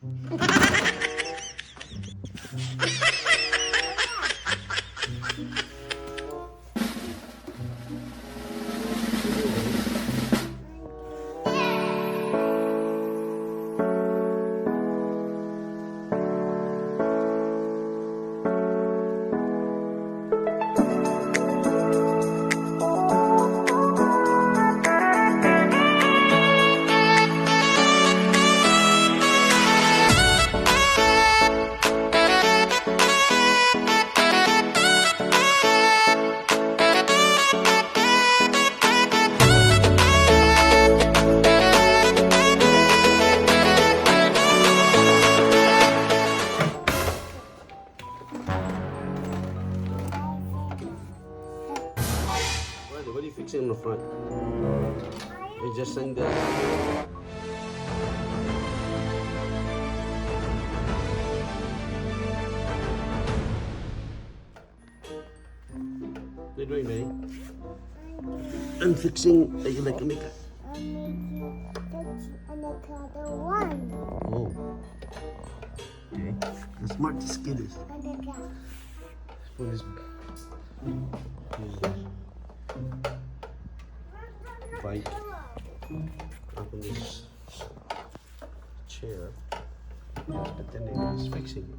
What are you fixing in the front? You just saying that. What are you doing, Manny? I'm fixing the electronic. I'm making another one. Oh. Okay. The smartest kid is. Another. What is bite up in this chair, but then he's fixing it.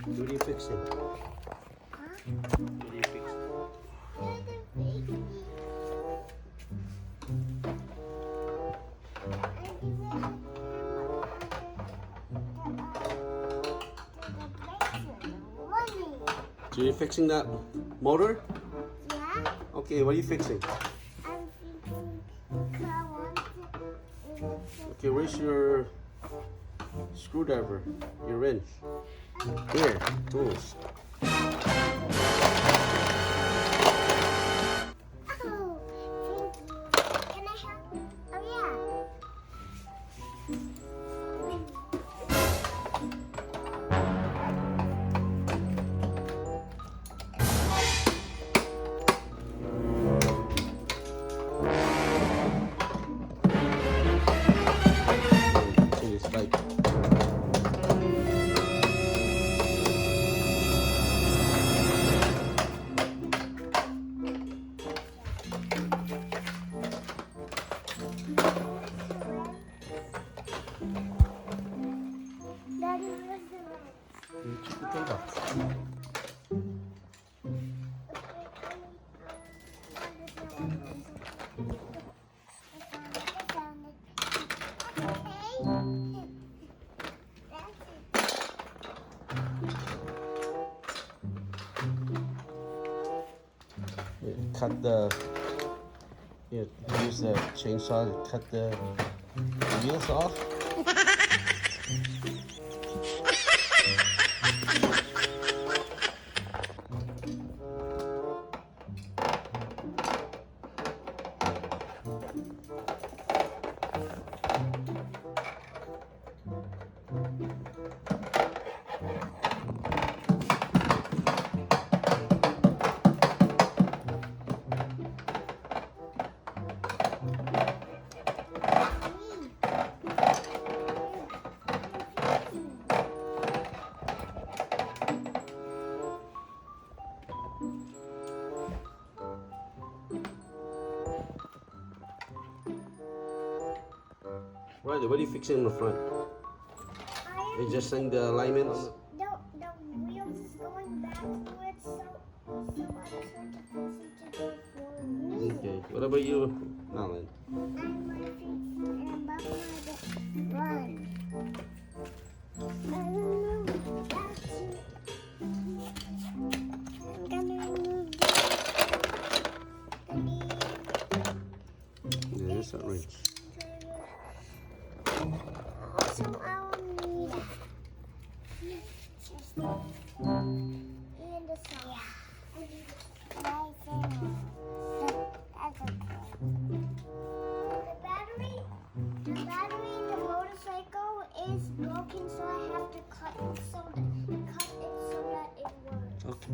What are you fixing? What are you fixing? So you're fixing that motor? Yeah, Okay, what are you fixing? I'm thinking car one. Okay, where's your screwdriver? Your wrench? Here, tools. Oh, thank you. Can I help? Oh, yeah. See this bike. Daddy, where's the wrench? Cut the. Use the chainsaw to cut the wheels off. Right, what are you fixing in the front? You just saying the alignment on The wheels is going backwards, so I'm trying to fix it to go forward. Okay, what about you, Alan? I'm gonna fix and bumper the run. I'm gonna move back to. I'm gonna move Yeah, there's that wrench. So I will need just and the song. Right there. That's okay. The battery in the motorcycle is broken, so I have to cut it so that it works. Okay.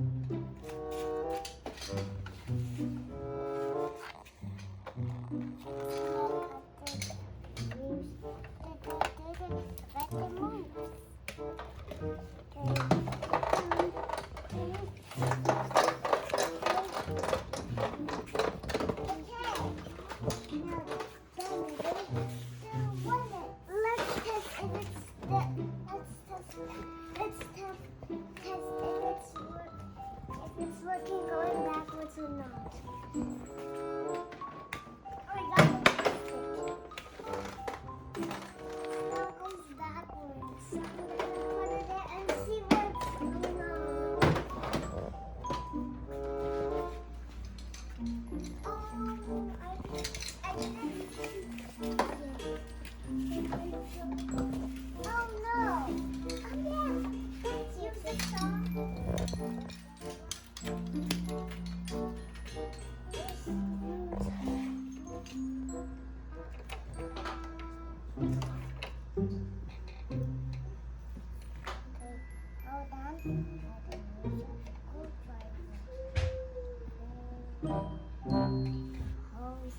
I got the plastic. Now it goes backwards. Put it there and see what's going on. Oh no! Oh yeah! Let's use the saw. Hold on. Hose.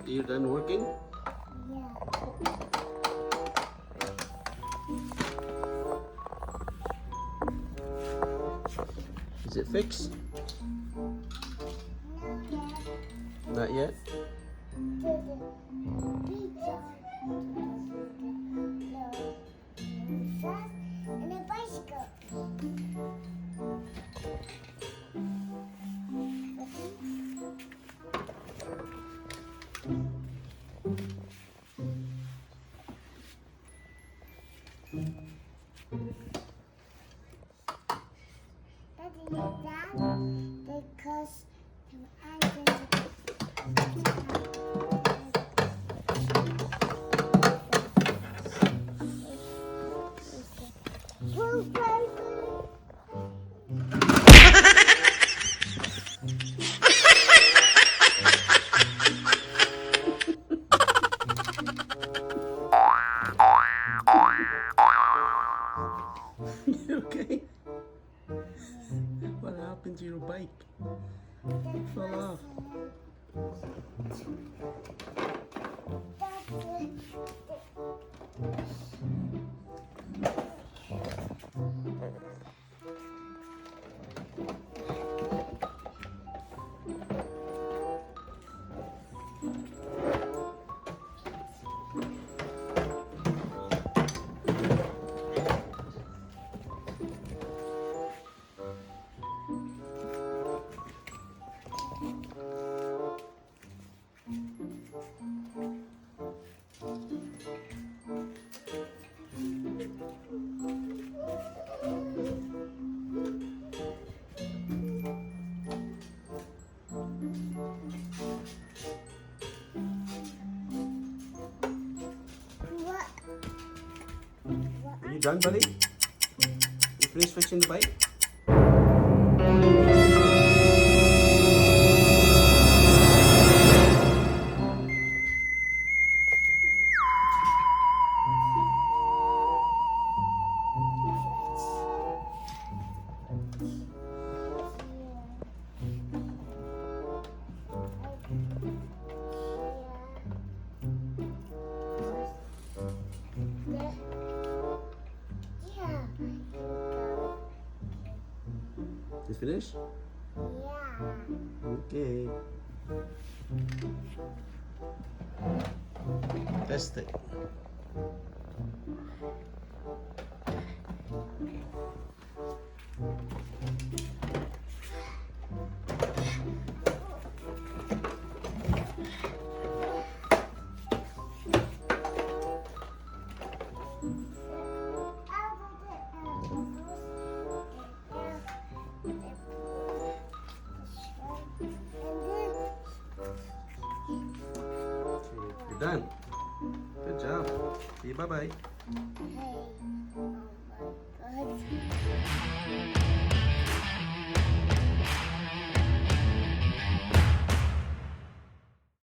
You done working? Yeah. Is it fixed? No, Not Dad. yet? And a bicycle. Daddy, Dad, because I'm going to done, buddy? You finished fixing the bike? Yeah. You finished? Yeah. Okay. Test it. You're done. Good job. See you. Bye bye. Hey, oh my God.